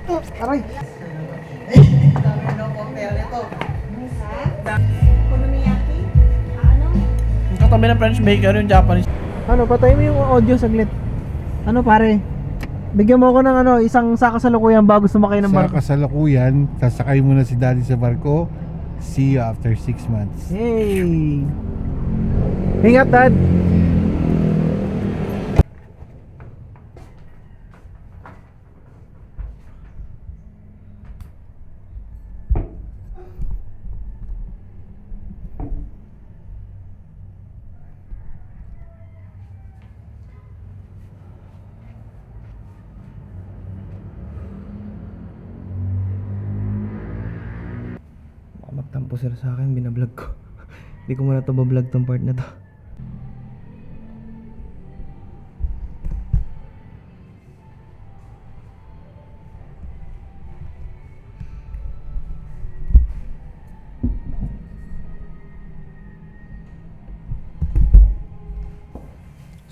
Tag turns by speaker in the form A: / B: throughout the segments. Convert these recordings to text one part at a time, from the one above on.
A: Oh, aray.
B: Dami na compare nito.
C: Okonomiyaki? Ano?
A: Yung katabi ng French baker, yung Japanese. Ano, patay mo yung audio saglit. Ano pare? Bigyan mo ako ng isang sakasalukuyan bago sumakay ng
D: Sa
A: barko.
D: kasalukuyan, sasakay muna si daddy sa barko. See you after 6 months.
A: Hey! Ingat, Dad! Magtampo sila sa akin, binablog ko. Hindi ko muna ito bablog tong part na to.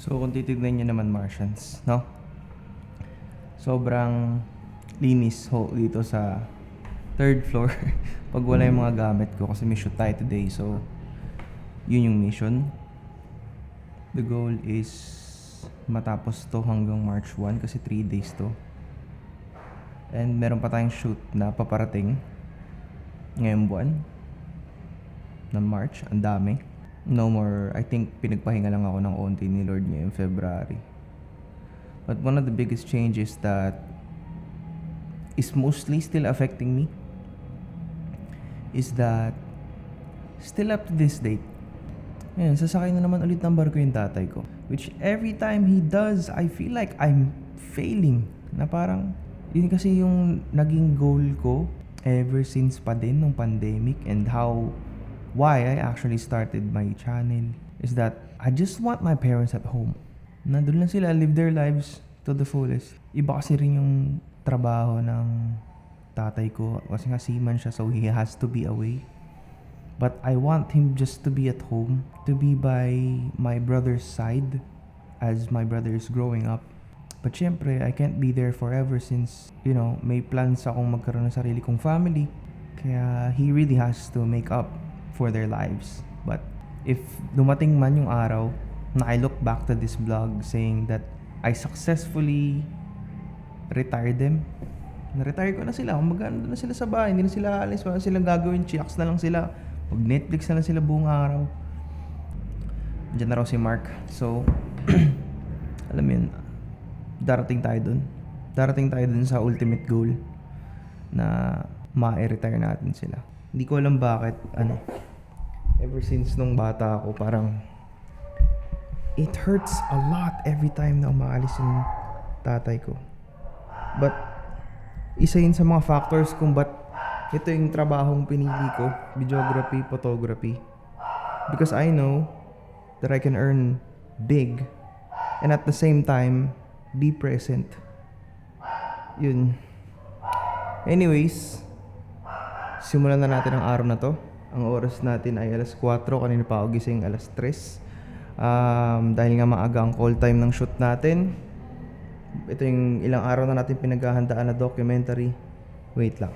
A: So kung titignan nyo naman Martians, no? Sobrang linis ho dito sa third floor pag wala yung mga gamit ko kasi may shoot tayo today, so yun yung mission. The goal is matapos to hanggang March 1 kasi 3 days to, and meron pa tayong shoot na paparating ngayong buwan ng March. Ang dami. No more, I think pinagpahinga lang ako ng onti ni Lord ngayong February. But one of the biggest changes that is mostly still affecting me is that still up to this date, ayan, sasakay na naman ulit ng barko yung tatay ko. Which every time he does, I feel like I'm failing. Na parang, yun kasi yung naging goal ko ever since pa din nung pandemic, and why I actually started my channel is that I just want my parents at home. Nandun lang sila, live their lives to the fullest. Iba kasi rin yung trabaho ng tatay ko kasi nga seaman siya, so he has to be away. But I want him just to be at home, to be by my brother's side as my brother is growing up. But syempre, I can't be there forever since, you know, may plans akong magkaroon ng sarili kong family. Kaya he really has to make up for their lives. But if dumating man yung araw na I look back to this vlog saying that I successfully retired them, na-retire ko na sila, kumbaga na sila sa bahay, hindi na sila alis, wala silang gagawin, chillax na lang sila, mag Netflix na lang sila buong araw. Diyan na raw si Mark. So alam mo yun, darating tayo dun sa ultimate goal na ma-retire natin sila. Hindi ko alam bakit, ever since nung bata ako, parang it hurts a lot every time na umaalis yung tatay ko. But isa yun sa mga factors kung ba't ito yung trabahong pinili ko, videography, photography. Because I know that I can earn big and at the same time be present. Yun. Anyways, simulan na natin ang araw na to. Ang oras natin ay alas 4. Kanina pa ako gising alas 3. Dahil nga maaga ang call time ng shoot natin. Ito yung ilang araw na natin pinaghahandaan na documentary. Wait lang.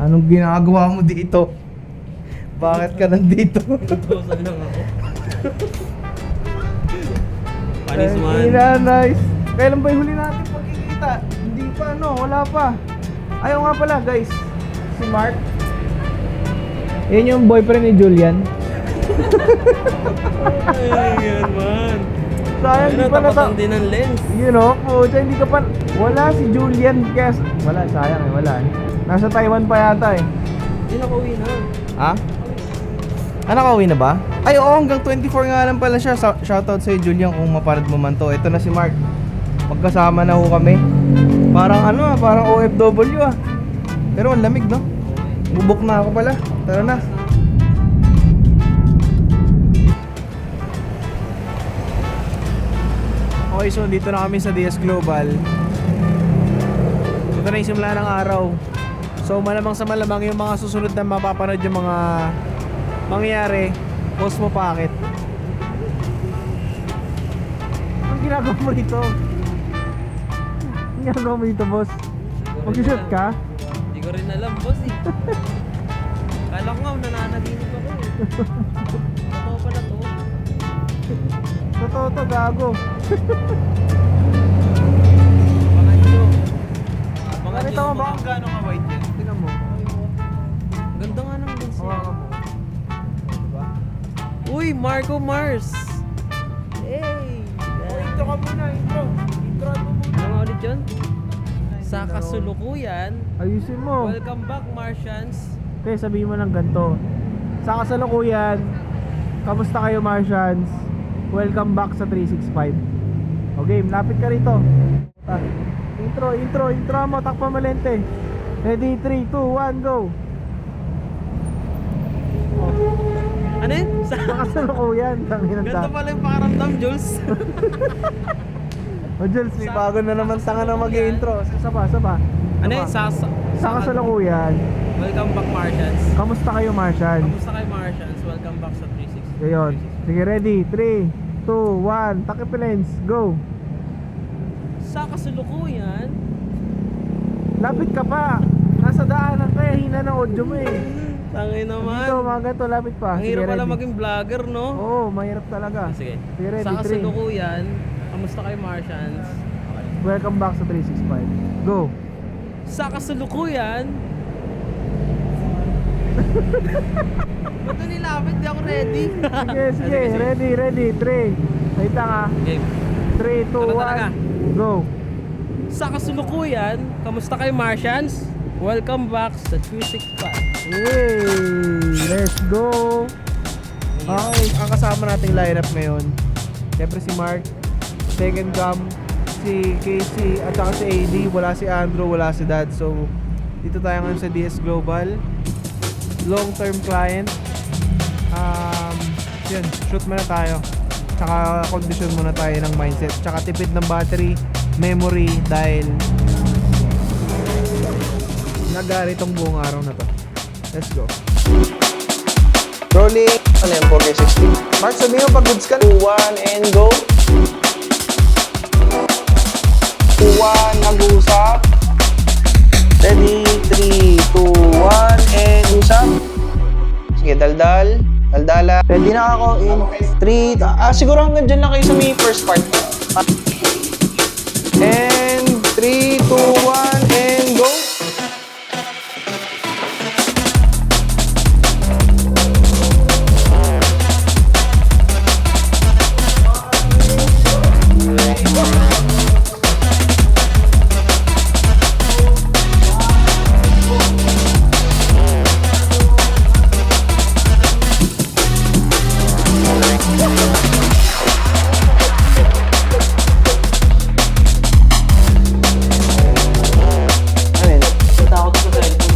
A: Anong ginagawa mo dito? Bakit ka nandito?
B: Saan lang ako? Panis man.
A: Nice. Kailan ba yung huli natin pagkikita? Hindi pa, wala pa. Ayaw nga pala, guys. Si Mark. Yan yung boyfriend ni Julian.
B: Ay, yan man.
A: Sayang, di pa
B: Tapatan din ng lens.
A: You know, hindi ka pa. Wala si Julian. Guys, wala, sayang wala. Nasa Taiwan pa yata eh.
B: Hindi nakauwi na.
A: Ha? Nakauwi na ba? Ay, oo, hanggang 24 nga lang pala siya. Shoutout sa'yo, Julian, kung mapanood mo man to. Ito na si Mark. Magkasama na ho kami. Parang parang OFW ah. Pero ang lamig, no? Bubok na ako pala. Tara na. Okay, so dito na kami sa DS Global. Ito na yung simula ng araw. So malamang sa malamang yung mga susunod na mapapanood yung mga mangyayari, post mo packet. ginagawa mo rito? Anong ginagawa mo dito, boss? Mag-shoot ka?
B: Hindi ko rin alam, boss eh. Kala ko nga, nananaginip ako eh. Totoo pala to.
A: Totoo to, gago.
B: Abangan nyo. Abangan
A: Nakita mo ba kung
B: gaano ka-white yan?
A: Tingnan mo.
B: Ganda nga ng lens niya.
A: Hawakan mo. Diba?
B: Uy, Marco Mars! Hey!
A: Intro ka muna, intro. Intro mo muna.
B: Ano ulit yun? Sa kasulukuyan,
A: Ayusin mo.
B: welcome back Martians.
A: Okay, sabihin mo ng ganito. Sa kasalukuyan, kamusta kayo Martians? Welcome back sa 365. Okay, lapit ka rito. Intro mo, takpa malente. Ready, 3, 2, 1, go.
B: Ano yun?
A: Sa kasalukuyan,
B: Ganda pala yung pakaramdam, Jules.
A: O Jules, may bago na naman tanga na mag-intro. Saba.
B: Ano yun?
A: Sa kasalukuyan,
B: Welcome back Martians.
A: kamusta kayo Martians?
B: Kamusta kayo Martians? Welcome back sa 360.
A: Ngayon, sige ready, 3, 2, 1, takip lens, go.
B: Sa kasulukuyan,
A: Lapit ka pa. Nasa daanan kaya hina ng audio mo eh.
B: tangin naman.
A: Dito, mga ganito, lapit pa.
B: Ang
A: Sige,
B: hirap pala
A: ready.
B: maging vlogger, no?
A: Oo, mahirap talaga.
B: Sige.
A: Sige, ready,
B: Sa
A: 3.
B: kasulukuyan, kamusta kayo Martians? Okay.
A: Welcome back sa 365. Go.
B: Sa kasulukuyan, ba't ito nilapit? Di ako ready.
A: Sige, ready, 3. Wait lang ah.
B: Game.
A: 3, 2,
B: Ano talaga?
A: 1, go.
B: Sa kasulukuyan, kamusta kayo Martians? Welcome back sa 365.
A: Hey, let's go. Okay, ang kasama nating lineup ngayon, siyempre si Mark, second cam, si Casey, at saka si AD. Wala si Andrew, wala si Dad. So, dito tayo ngayon sa DS Global. Long-term client. Yun, shoot muna tayo. Tsaka condition muna tayo ng mindset. Tsaka tipid ng battery, memory, dahil nagari tong buong araw na to. Let's go.
E: Rolling. Ano yan? 4K60. Mark, sabi mo pag goods ka. 2, 1, and go. 2, 1, nag-usap. Ready? 3, 2, 1, and usap. Sige, daldal. Daldala. Ready na ako in 3. Siguro hanggang dyan lang kayo sa may first part. And 3, 2, 1, and go. Ano yun?
B: Natakot ko sa cellphone.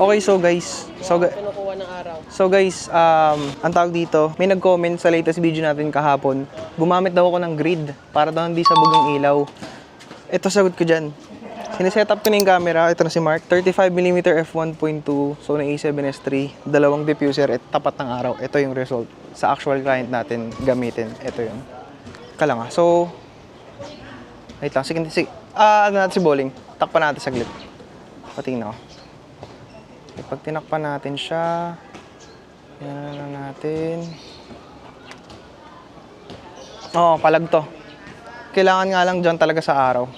E: Okay,
B: Kinukuha ng araw.
E: So guys, ang tawag dito, may nag-comment sa latest video natin kahapon. Gumamit daw ako ng grid para daw hindi sabog yung ilaw. Ito sagot ko dyan. Sineset up ko na yung camera. Ito na si Mark. 35mm f1.2 Sony a7S III. Dalawang diffuser at tapat ng araw. Ito yung result sa actual client natin gamitin. Ito yun. Kala nga. So, wait lang. Sige. Ano natin si Bowling. Takpan natin saglit. Patingin ako. Okay, pag tinakpan natin siya, yan na natin. Oo, palag to. Kailangan nga lang dyan talaga sa araw.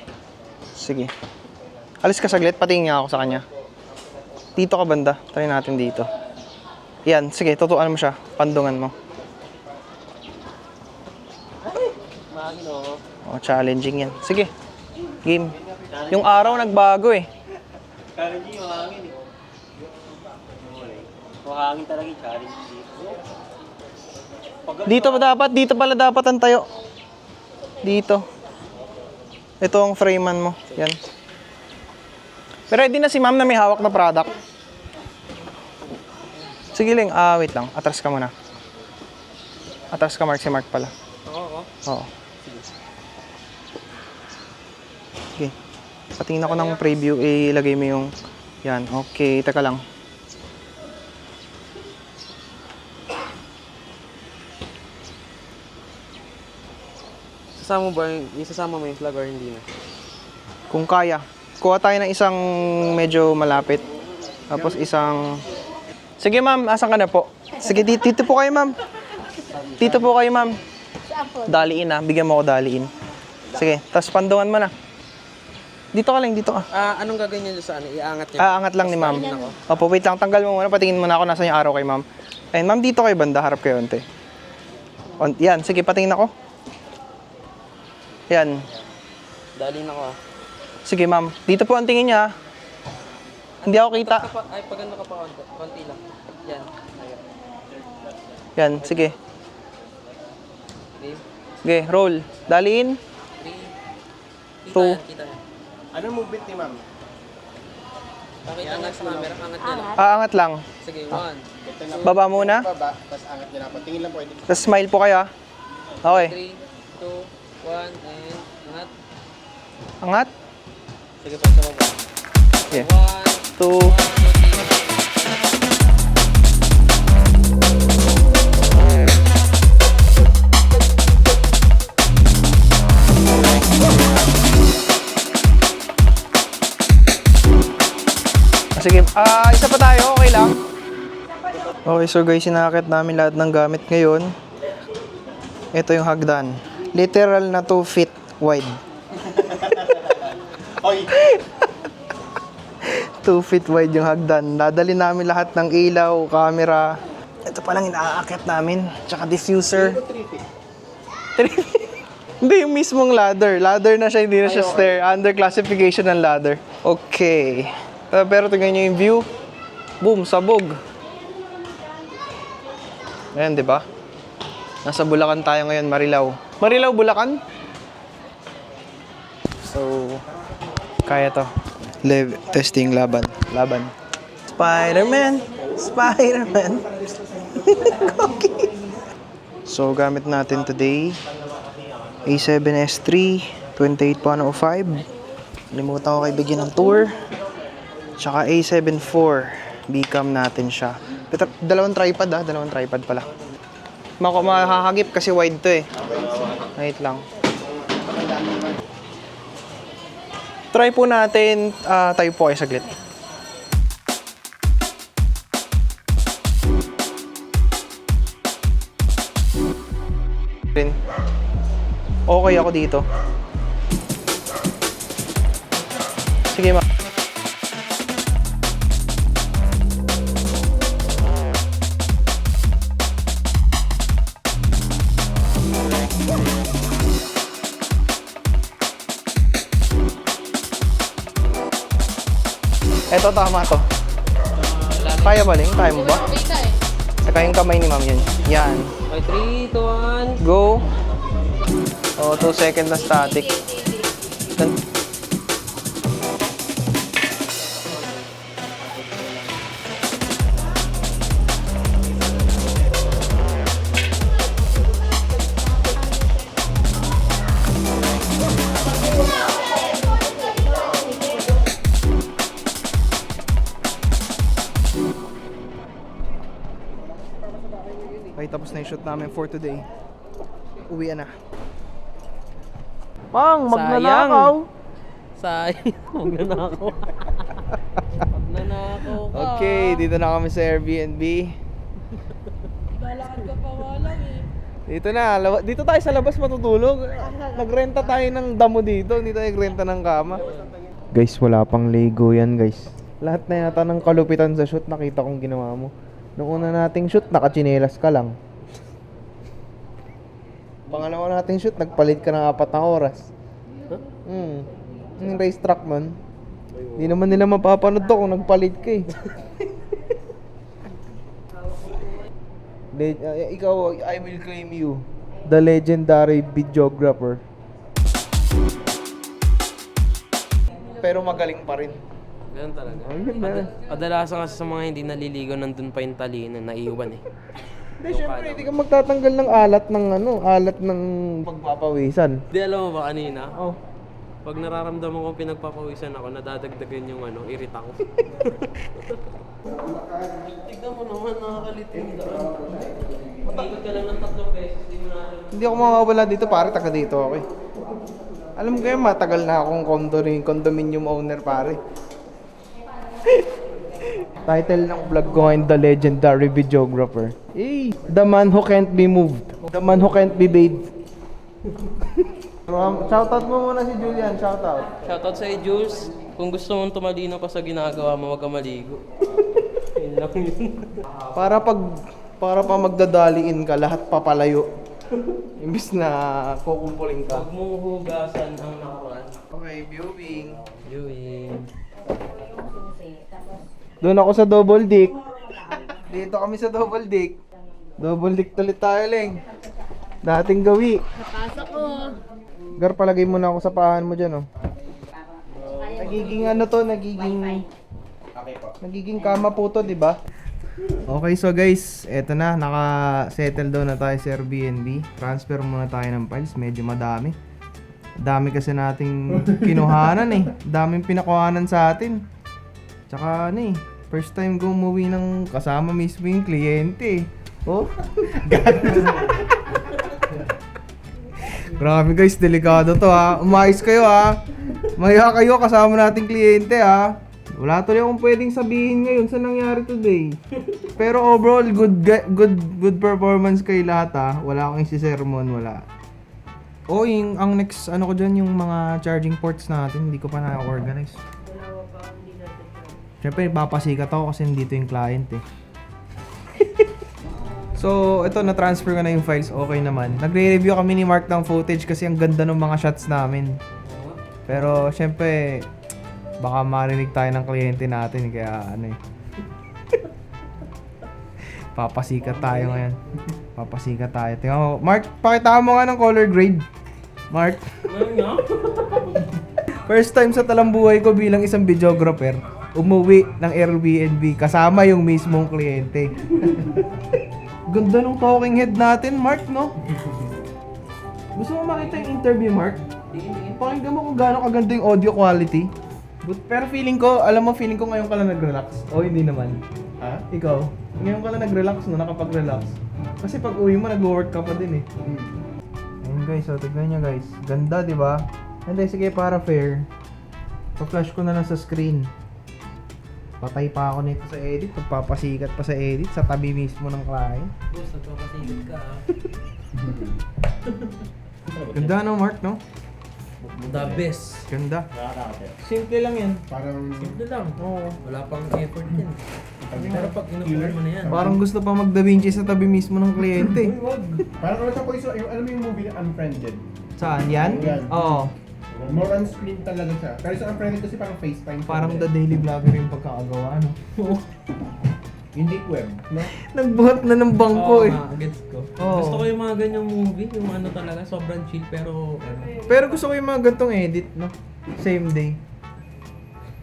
E: Sige. Alis ka saglit, patingin nga ako sa kanya. Dito ka banda. Try natin dito. Yan, sige, tutuan mo siya. Pandungan mo. Oh, challenging yan. Sige. Game. Yung araw nagbago eh.
B: Challenging, mahangin eh. Mahangin talaga yung challenging dito.
E: Dito pa dapat, dito pala dapat ang tayo. Dito. Ito ang frameman mo. Yan. Pero ready na si ma'am na may hawak na product. Sige lang, wait lang. Atras ka muna. Atras ka, Mark. Si Mark pala. Oo. Sige. Patingin ako ng preview, ilagay mo yung Yan, okay. Teka lang.
B: Isasama mo yung flag or hindi na?
E: Kung kaya. Kuha tayo ng isang medyo malapit. Tapos isang... Sige ma'am, asan ka na po? Sige, dito po kayo ma'am. Dito po kayo ma'am.
C: Saan po?
E: Daliin ah, bigyan mo ako daliin. Sige, tapos pandungan mo na. Dito ka lang, dito ka.
B: Anong gagawin niyo sa ano? Iangat niyo?
E: Aangat lang ni ma'am. Opo, wait lang, tanggal mo muna. Patingin muna ako nasa yung araw kay ma'am. Ayun, ma'am, dito kayo banda, harap kayo onte. Yan, sige, patingin ako. Yan.
B: Dali na ko ah.
E: Sige ma'am, dito po ang tingin niya. Hindi ako kita.
B: Ay, pag ano ka pa, konti lang. Yan.
E: Yan, sige.
B: Okay.
E: Sige, roll. Daliin.
B: 3.
E: Two.
B: Kita yan.
F: Anong movement ni ma'am?
B: Pakita nga sa camera, angat niya lang.
E: Aangat lang.
B: Sige, 1,
E: Baba muna.
F: Baba, tapos angat niya na po. Tingin lang po.
E: Tapos smile po kayo. Okay.
B: 3, 2, 1, and angat.
E: Angat.
B: Sige, pa sa baba.
E: Okay.
B: 1,
E: 2.
B: 2, 3.
E: Sige, isa pa tayo, okay lang? Okay, so guys, sinakit namin lahat ng gamit ngayon. Ito yung hagdan. Literal na 2 feet wide.
F: Oy!
E: 2 feet wide yung hagdan. Dadali namin lahat ng ilaw, camera. Ito palang inaakit namin. Tsaka diffuser. 3 feet. Hindi, yung mismong ladder. Ladder na siya, hindi na siya stair. Under classification ng ladder. Okay. Pero tingnan nyo yung view. Boom, sabog. Ayan, di ba? Nasa Bulacan tayo ngayon, Marilao. Marilao, Bulacan? So, kaya to. Testing, laban. Laban. Spider-Man! Spider-Man! Okay. So, gamit natin today, A7S3, 28.05. Limutan ko kayo bigyan ng tour. Tsaka A7 IV, B-cam natin siya. Dalawang tripod dalawang tripod pala. Makahagip kasi wide to eh. Wait lang. Try po natin, tayo po kayo saglit. Okay ako dito. Sige ma. Eto, tama to. Kaya ba, Ling? Kaya mo ba? Saka yung kamay ni ma'am yun. Yan.
B: Okay, 3, 2, 1.
E: Go. Oh, 2 seconds na static. Okay, tapos na yung shoot namin for today. Uwi na. Pang, magnanakaw!
B: Sayang. Magnanakaw. Magnanakaw ka.
E: Okay, dito na kami sa Airbnb.
C: Lalakad ka pa walang eh.
E: Dito na, dito tayo sa labas matutulog. Nagrenta tayo ng damo dito, hindi tayo nagrenta ng kama. Guys, wala pang Lego yan guys. Lahat na yata ng kalupitan sa shoot, nakita kong ginawa mo. Nung una nating shoot, nakachinelas ka lang. Pangalawa nating shoot, nagpalit ka ng 4 na oras. Yung race track man. Hindi naman nila mapapanood to kung nagpalit ka eh. Ikaw, I will claim you. The legendary videographer. Pero magaling pa rin.
B: Ganun talaga.
E: Ayun na.
B: Kadalasan kasi sa mga hindi naliligaw, nandun pa yung talino, naiwan eh.
E: Hindi, syempre, hindi ka magtatanggal ng alat ng alat ng pagpapawisan.
B: Di alam mo ba kanina?
E: Oh.
B: Pag nararamdaman ko pinagpapawisan ako, nadadagdagan yung irita ko. Tignan mo naman, nakakalito yung daan. Matakot ka lang ng 3 beses, di mo na alam.
E: Hindi ako mawawala dito, pare, taga dito ako eh. Alam ko yan, matagal na akong condominium owner, pare. Title ng vlog ko ngayon, The Legendary Videographer. The man who can't be moved. The man who can't be bathed. Shoutout mo muna si Julian, shoutout.
B: Shoutout sa'yo, Jules. Kung gusto mong tumalino pa sa ginagawa mo, wag ka maligo. Yun lang yun.
E: Para pa magdadaliin ka, lahat papalayo. Imbis na kukumpulin ka.
B: Huwag mong hugasan ang nakaraan.
E: Okay, viewing.
B: Viewing.
E: Doon ako sa double dick. Dito kami sa double dick. Double dick tulit tayo, Leng. Dating gawi.
C: Napasok ko.
E: Gar, palagay mo na ako sa pahan mo dyan, oh. Nagiging ano to, nagiging kama po to, di ba? Okay, so guys, eto na, naka-settle down na tayo sa Airbnb. Transfer muna tayo ng files, medyo madami. Dami kasi nating kinuhanan eh. Daming pinakuhanan sa atin. Tsaka first time ko umuwi ng kasama mismo yung kliyente eh. Oh, grabe guys, delikado to ha. Umayos kayo ha. Maya kayo kasama nating kliyente ha. Wala tuloy akong pwedeng sabihin ngayon sa nangyari today. Pero overall, good performance kay lahat ha. Wala akong isi-sermon, wala. Oh, ang next ano ko dyan, yung mga charging ports natin, hindi ko pa na-organize. Siyempre, papasikat ako kasi nandito yung client eh. So, ito, na-transfer ko na yung files, okay naman. Nagre-review kami ni Mark ng footage kasi ang ganda ng mga shots namin. Pero, syempre, baka marinig tayo ng kliyente natin, kaya papasikat tayo ngayon. Papasikat tayo. Tingnan mo, Mark, pakita mo nga ng color grade. Mark. First time sa talambuhay ko bilang isang videographer, umuwi ng Airbnb kasama yung mismong kliyente. Ganda ng talking head natin, Mark, no? Gusto mo makita yung interview, Mark? Pakinggan mo kung gaano kaganda yung audio quality. Pero feeling ko ngayon ka lang nag-relax. O hindi naman. Ha? Ikaw? Ngayon ka lang nag-relax, no? Nakapag-relax. Kasi pag uwi mo, nag-work ka pa din eh. Ayun guys, so tignan nyo guys. Ganda, di ba? Hindi, sige, para fair. Pa-flash ko na lang sa screen. Patay pa ako nito sa edit. Pagpapasikat pa sa edit sa tabi mismo ng client.
B: Boss, nagpapasigat ka ha.
E: Ganda no, Mark, no?
B: The best.
E: Ganda. Simple lang yan.
F: Parang
B: Simple lang. Oo. Wala pang effort yan. Pero pag inukuha mo na yan.
E: Parang gusto pa mag-Da Vinci sa tabi mismo ng kliyente.
F: Parang sa poison, alam mo yung movie na Unfriended?
E: Saan? Yan?
F: Yan.
E: Oo.
F: More on screen talaga siya. Pero sa Unfriended kasi parang FaceTime.
E: Parang The Daily Vlogger yung pagkakagawa, no?
F: Yung deep web, no?
E: Nagbuhat na ng bangko eh.
B: Gets ko.
E: Oo.
B: Gusto ko yung mga ganyang movie, yung talaga, sobrang chill pero
E: Pero gusto ko yung mga gantong edit, no? Same day.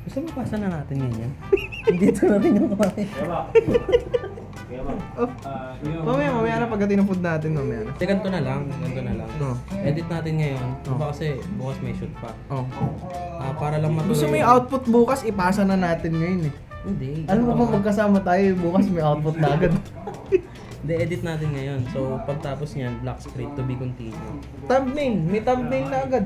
B: Gusto mo pasa na natin ganyan? Dito na rin yung kamay.
E: Mamaya na pagdating ng food natin, mamaya na.
B: Ganito na lang.
E: Oh.
B: Edit natin ngayon. Kasi bukas may shoot pa.
E: Oh.
B: Para lang matuloy.
E: Gusto mo yung output bukas, ipasa na natin ngayon eh.
B: Hindi.
E: Alam mo kung magkasama tayo, bukas may output na agad.
B: Hindi, edit natin ngayon. So, pagtapos niyan, black screen to be continued.
E: Thumbnail, may thumbnail na agad.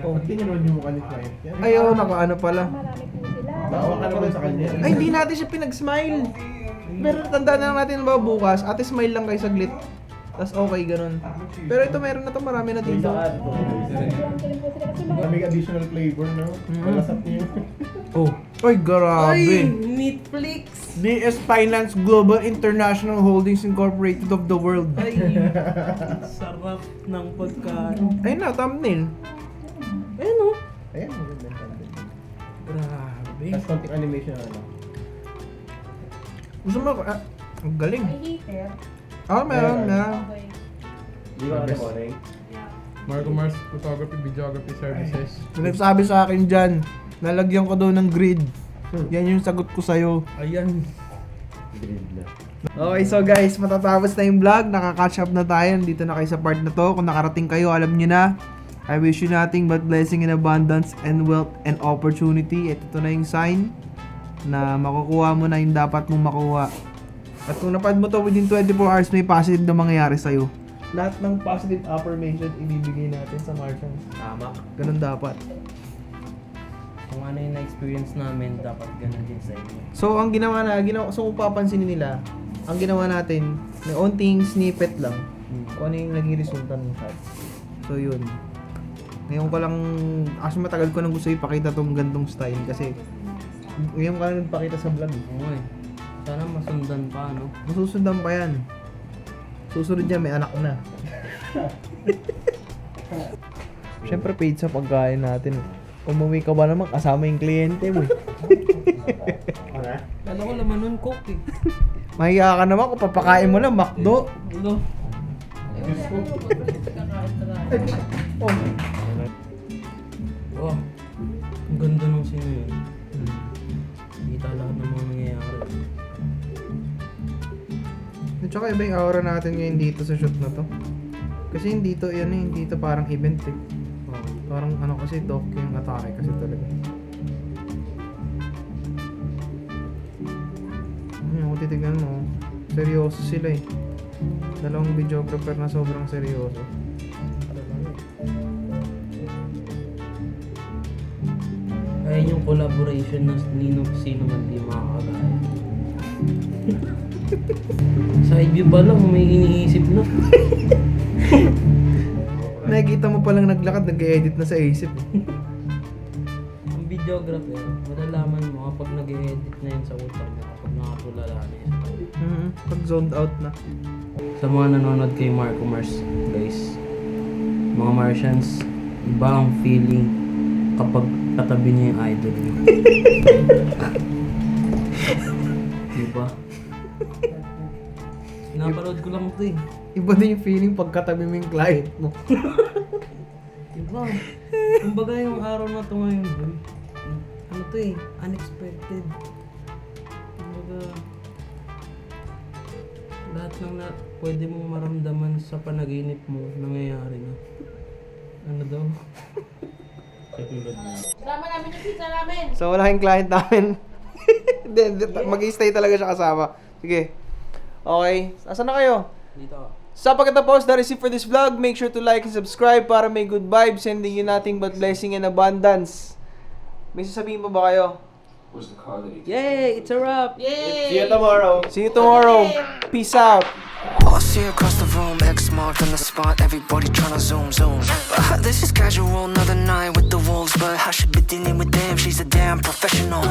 F: Oh, tinanong yung mukha ni client. Yan.
E: Ayaw, nakaano pala.
C: Marami po sila.
F: Bawa ka naman sa kanya.
E: Ay, hindi natin siya pinag-smile. Pero tandaan na lang natin ba bukas, ate smile lang kayo saglit. Tapos okay, ganun. Pero ito meron na to, marami na dito.
F: May additional flavor, no? Malasap niyo.
E: Oh. Ay, grabe.
B: Netflix!
E: DS Finance Global International Holdings Incorporated of the World.
B: Ay, sarap ng pagkain.
E: Ayun na, thumbnail.
B: Ayun o.
F: Ayan, maganda.
B: Grabe.
F: Tapos konting animation ano.
E: Gusto mo, ang galing.
C: May heater.
E: Meron na.
C: Okay.
F: Di ba ano ko, Ray?
D: Marco Mars Photography Videography Services.
E: Nagsabi sa akin dyan, nalagyan ko daw ng grid. Yan yung sagot ko sa'yo.
B: Ayan.
E: Okay, so guys, matatapos na yung vlog. Nakaka-catch up na tayo. Dito na kayo sa part na to. Kung nakarating kayo, alam nyo na.
A: I wish you nothing but blessing and abundance and wealth and opportunity. Ito na yung sign na makukuha mo na yung dapat mong makuha. At kung napad mo to within 24 hours, may positive na mangyayari sa'yo. Lahat ng positive affirmation ibibigay natin sa Martians.
B: Tama.
A: Ganun dapat.
B: Kung ano yung na-experience namin, dapat ganun din sa inyo.
A: So, ang so kung papansinin nila, ang ginawa natin, may onting snippet lang kung ano yung naging resulta ng chat. So, yun. Ngayon ko lang, actually matagal ko nang gusto ipakita tong gantong style kasi ngayon ko lang nagpakita sa vlog.
B: Oo eh. Sana masundan pa, no?
A: Masusundan pa yan. Susunod niya, may anak na. Siyempre, paid sa pagkain natin. Umuwi ka ba naman kasama yung kliyente mo?
B: Lalo ko laman nun, coke eh.
A: Mahiya ka naman kung papakain mo lang, McDo.
B: Ulo. Oh, ang ganda nung sino yun. Kita lahat ng mga nangyayari.
A: At saka iba yung aura natin ngayon dito sa shoot na to. Kasi hindi to, hindi to parang event eh. Parang ano kasi doc yung atake kasi talaga. Kung titignan mo, seryoso sila eh. Dalawang videographer na sobrang seryoso.
B: Ayun yung collaboration na sino man di makakagaya. Side view ba lang, may iniisip na.
A: Nakikita mo palang naglakad, nag-edit na sa isip.
B: Ang videographer, malalaman mo kapag nag-edit na yun sa utak niya, kapag nakatulala na yun.
A: Pag zoned out na.
B: Sa mga nanonood kay Marco Mars, guys, mga Martians, iba ang feeling kapag katabi niya yung idol niyo. Diba? Napanood ko lang ito eh.
A: Iba din yung feeling pag katabi mo yung client mo.
B: Diba? Kumbaga yung araw na ito ngayon, boy. Ano to eh, unexpected. Kumbaga, lahat ng pwede mong maramdaman sa panaginip mo, nangyayari na. Ano daw?
C: Drama namin yung pizza namin.
A: So wala yung client namin. Mag-i-stay talaga siya kasama. Sige. Okay. Asan na kayo?
B: Dito.
A: Sa pagkatapos na receive for this vlog, make sure to like and subscribe para may good vibes, sending you nothing but blessing and abundance. May sasabihin pa ba kayo?
B: Yay! It's a wrap!
C: Yay!
A: See you tomorrow. See you tomorrow. Peace out.
G: I see across the room, X marked on the spot. Everybody tryna zoom. This is casual, another night with the wolves, but I should be dealing with them. She's a damn professional.